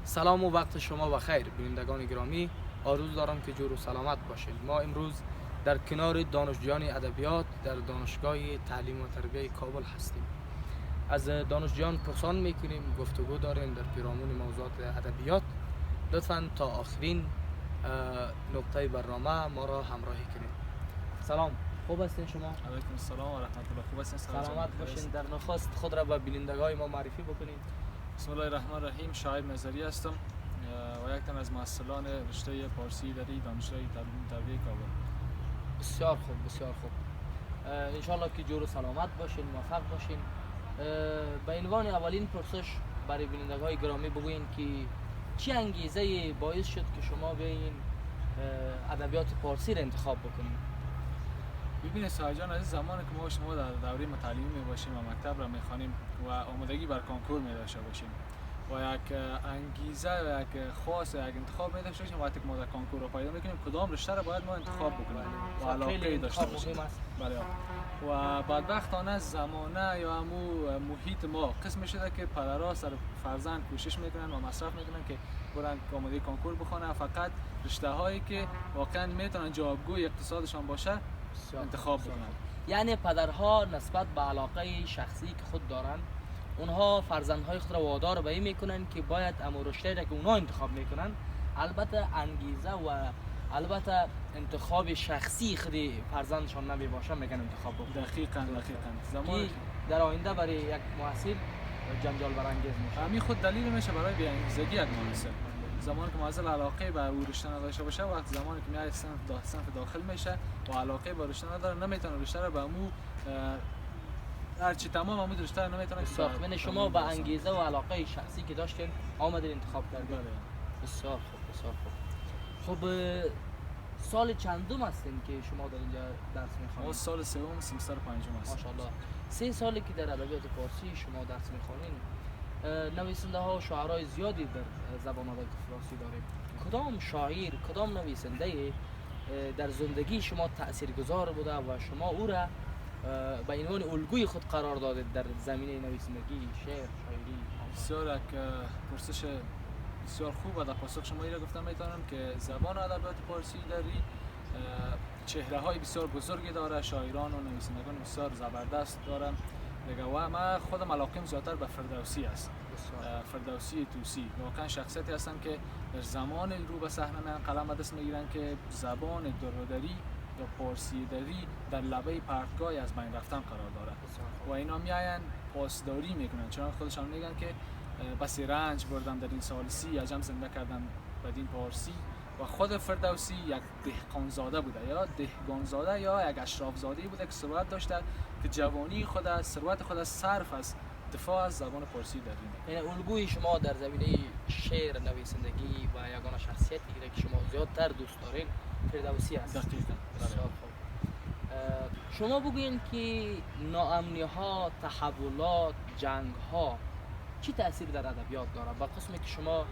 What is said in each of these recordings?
سلام و وقت شما بخیر بینندگان گرامی. آرزو دارم که جور و سلامت باشید. ما امروز در کنار دانشجویان ادبیات در دانشگاه تعلیم و تربیت کابل هستیم. از دانشجویان پرسان میکنیم، گفتگو داریم در پیرامون موضوعات ادبیات. لطفاً تا آخرین نقطه برنامه ما را همراهی کنید. سلام، خوب هستین شما؟ علیکم السلام و رحمت الله. خوب هستین؟ سلامت باشین. در نخست خود را به بینندگان ما معرفی بکنید. بسم الله الرحمن الرحیم. شاعر نظری هستم و یک تن از محصلان رشته پارسی در دانشگاه تعلیم و تربیت کابل. بسیار خوب، بسیار خوب. انشالله که جور و سلامت باشین، موفق باشین. به عنوان اولین پرسش برای بینندگان گرامی بگوین که چی انگیزه باعث شد که شما بیاین ادبیات پارسی را انتخاب بکنید؟ ببینید سایه جان، از زمانی که ما شما در دوره تعلیمی می باشیم و مکتب را میخوانیم و آمادگی بر کنکور می داشته باشیم و یک انگیزه و یک خواست و یک انتخاب می داشته باشیم، وقتی که ما در کنکور را پیدا میکنیم کدام رشته را باید ما انتخاب بکنیم و علاقه داشته باشیم. بله. و بدبختانه زمانه یا همو محیط ما قسم شده که پدرها سر فرزند کوشش میکنن و مصرف میکنن که برن آماده کنکور بخونن، فقط رشته هایی که واقعا میتونن جوابگوی اقتصادشان باشه انتخاب بکنن. یعنی پدرها نسبت به علاقه شخصی که خود دارن، اونها فرزندهای خود را وادار به این میکنن که باید امور رشته را که اونها انتخاب میکنن، البته انگیزه و البته انتخاب شخصی خود فرزندشان نمی باشه میگن انتخاب بکنن. دقیقاً زمانی در آینده برای یک محصل جنجال برانگیز میشه. همین خود دلیل میشه برای بی‌انگیزگی یک محصل. زمانی که معضل علاقه به او رشته نداشته باشه، وقت زمانی که میاد صنف داخل میشه و علاقه به رشته نداره، نمیتونه رشته رو به امو هرچی تمام امو رشته رو نمیتونه ساخت. من شما با انگیزه و علاقه شخصی که داشتین آمدین انتخاب کردید. بله. بسیار خوب، بسیار خوب. خب سال چندم هستین که شما در اینجا درس میخوانید؟ ما سال سوم سمستر پنجم هستیم. ماشاءالله. 3 سالی که در ادبیات فارسی شما درس میخوانید. نویسنده ها و شاعرای زیادی در زبان ادبیات فارسی داریم. کدام شاعر، کدام نویسنده در زندگی شما تاثیرگذار بوده و شما او را به عنوان الگوی خود قرار دادید در زمینه نویسندگی، شعر، شاعری؟ بسیار یک پرسش بسیار خوب و در پاسخ شما را گفتم میتونم که زبان ادبیات فارسی داری چهره های بسیار بزرگی داره، شاعران و نویسندگان بسیار زبردست دارن دیگه. و من خودم علاقم زیادتر به فردوسی است. فردوسی توسی واقعا شخصیتی هستن که در زمان رو به صحنه میان قلم به دست میگیرن که زبان درودری یا پارسی دری در لبه پرتگاه از بین رفتن قرار داره و اینا میاین پاسداری میکنن، چون خودشان میگن که بس رنج بردم در این سال 30 عجم زنده کردم بدین پارسی. و خود فردوسی یک دهقانزاده بوده یا دهقانزاده یا یک اشرافزاده بوده که ثروت داشته که جوانی خود ثروت خود صرف از دفاع از زبان فارسی در این. یعنی الگوی شما در زمینه شعر، نویسندگی و یگانه شخصیتی که شما زیادتر دوست دارین فردوسی است. دقیقاً. شما بگوین که ناامنی ها، تحولات، جنگ ها چی تأثیر در ادبیات داره؟ با قسمی که شما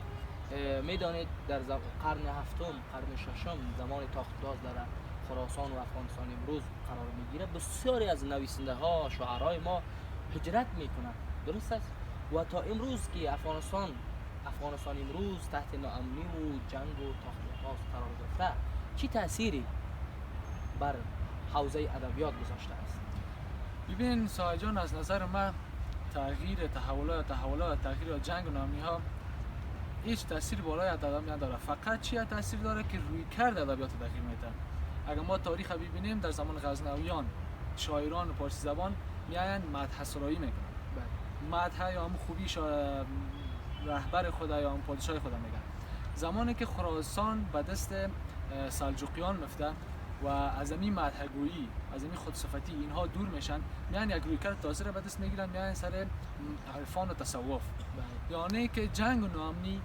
میدانید در قرن هفتم، قرن ششم زمان تاخت‌داز در خراسان و افغانستان امروز قرار میگیره، بسیاری از نویسنده ها، شاعرای ما هجرت میکنند، درست است؟ و تا امروز که افغانستان امروز تحت ناامنی و جنگ و تاخت‌داز قرار گرفته، چی تأثیری بر حوزه ادبیات گذاشته است؟ ببین سایه جان، از نظر من تغییر تغییر جنگ و ناامنی ها هیچ تاثیر بالای ادبیات نداره. فقط چی تاثیر داره که روی کرد ادبیات تغییر میده. اگر ما تاریخ ببینیم در زمان غزنویان شاعران پارسی زبان میاین مدح سرایی میکنن. مدح یا هم خوبی رهبر خدا یا هم پادشاه خدا میگن. زمانی که خراسان به دست سلجوقیان میفته و از این مدحگویی، از این خودصفتی اینها دور میشن، میان یک رویکرد تازه را به دست میگیرن، میان سر عرفان و تصوف. یعنی که جنگ و ناامنی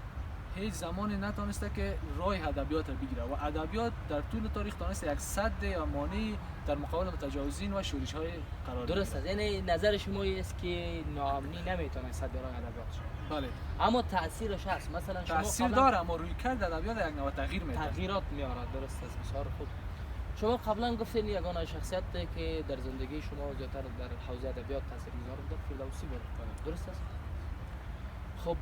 هیچ زمانی نتونسته که راه ادبیات را بگیره و ادبیات در طول تاریخ تونسته یک سد یا مانعی در مقابل متجاوزین و شورش های قرار بگیره. درست است. یعنی نظر شما است که ناامنی نمیتونه سد راه ادبیات شه. بله. اما تاثیرش هست. مثلا شما تاثیر داره، اما روی کرد ادبیات یک نوع تغییر میده. تغییرات میاره. درست است. بسیار خوب. شما قبلا گفتین یگانه شخصیت که در زندگی شما زیادتر در حوزه ادبیات تاثیرگذار بوده فردوسی بود. درست است؟ خب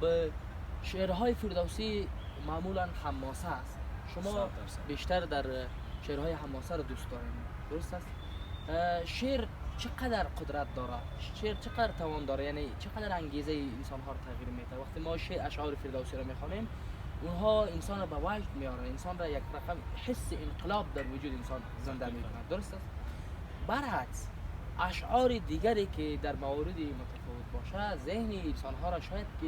شعرهای فردوسی معمولا حماسه است. شما 100%. بیشتر در شعرهای حماسه رو دوست دارید، درست است؟ شعر چقدر قدرت داره؟ شعر چقدر توان داره؟ یعنی چقدر انگیزه انسان ها رو تغییر میده؟ وقتی ما اشعار فردوسی رو میخوانیم، اونها انسان رو به وجد میاره، انسان را یک رقم حس انقلاب در وجود انسان زنده میکنه، درست است؟ برعکس اشعار دیگری که در مواردی متفاوت باشه، ذهن انسان ها را شاید که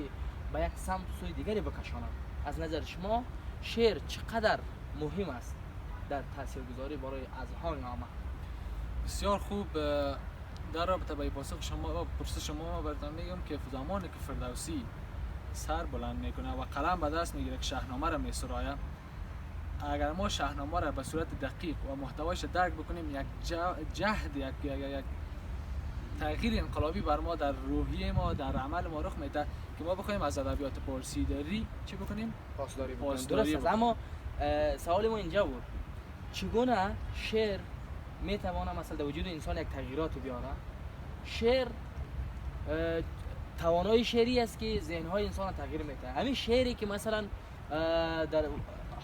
به یک سمت سوی دیگری بکشاند. از نظر شما شعر چقدر مهم است در تاثیرگذاری برای اذهان عامه؟ بسیار خوب. در رابطه با پاسخ شما پرسش شما براتون میگم که زمانی که فردوسی سر بلند میکنه و قلم به دست میگیره که شاهنامه را میسرایه، اگر ما شاهنامه را به صورت دقیق و محتوایش درک بکنیم، یک جهد یک تغییر انقلابی بر ما در روحیه ما، در عمل ما رخ میده که ما بخوایم از ادبیات پارسیداری چی بکنیم؟ پاسداری بکنیم. پاسداری درست است. اما سوال ما اینجا بود، چگونه شعر میتواند مثلا در وجود انسان یک تغییرات بیاره؟ شعر توانای شعری است که ذهن‌های انسان را تغییر میده. همین شعری که مثلا در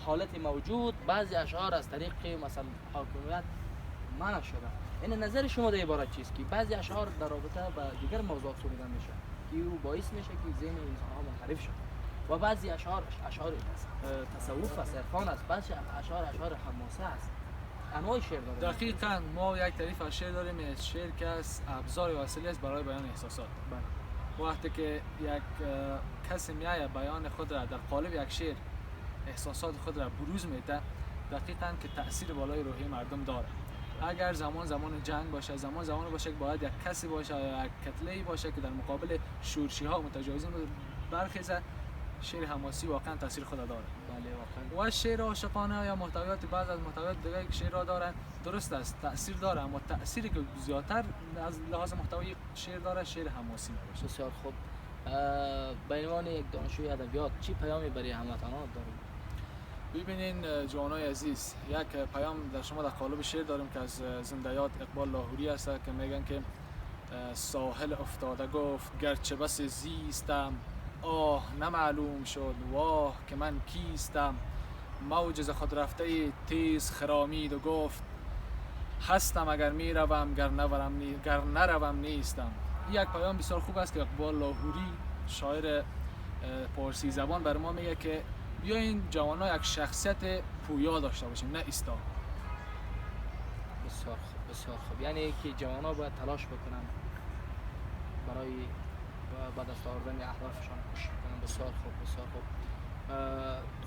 حالت موجود بعضی اشعار از طریق مثلا حاکمیت منع شده. این نظر شما در عبارت چیست که بعضی اشعار در رابطه با دیگر موضوعات سروده میشه که او باعث میشه که ذهن انسان‌ها منحرف شد، و بعضی اشعار تصوف است، عرفان است، بعضی اشعار حماسه است. انواع شعر داره. دقیقاً ما یک تعریف از شعر داریم، از شعر که از ابزار وسیله است برای بیان احساسات. بله. وقتی که یک کسی میایه بیان خود را در قالب یک شعر احساسات خود را بروز میده، دقیقاً که تأثیر بالای روحی مردم داره. اگر زمان جنگ باشه، زمان باشه که باید یک کسی باشه یا یک کتله‌ای باشه که در مقابل شورشی ها متجاوزین برخیزه، شعر حماسی واقعا تاثیر خود داره. بله واقعا. و شعر عاشقانه یا محتویات بعض از محتویات دیگه که شعر دارن درست است، تاثیر داره، اما تأثیری که زیادتر از لحاظ محتوی شعر داره شعر حماسی میشه. بسیار خوب. به عنوان یک دانشجوی ادبیات چی پیامی برای هموطنان دارید؟ ببینین جوانای عزیز، یک پیام در شما در قالب شعر داریم که از زنده‌یاد اقبال لاهوری است که میگن که ساحل افتاده گفت گرچه بس زیستم، آه نمعلوم شد واه که من کیستم، موج ز خود رفته تیز خرامید و گفت هستم اگر میروم گر نروم نیستم. یک پیام بسیار خوب است که اقبال لاهوری شاعر پارسی زبان بر ما میگه که بیاین جوانان یک شخصیت پویا داشته باشیم، نه ایستا. بسیار خوب، بسیار خوب. یعنی که جوانان باید تلاش بکنن برای با دست آوردن اهدافشان کوشش کنن. بسیار خوب، بسیار خوب.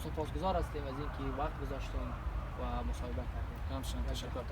سپاسگزار هستیم از اینکه وقت گذاشتین و مصاحبه کردین. همچنین تشکر.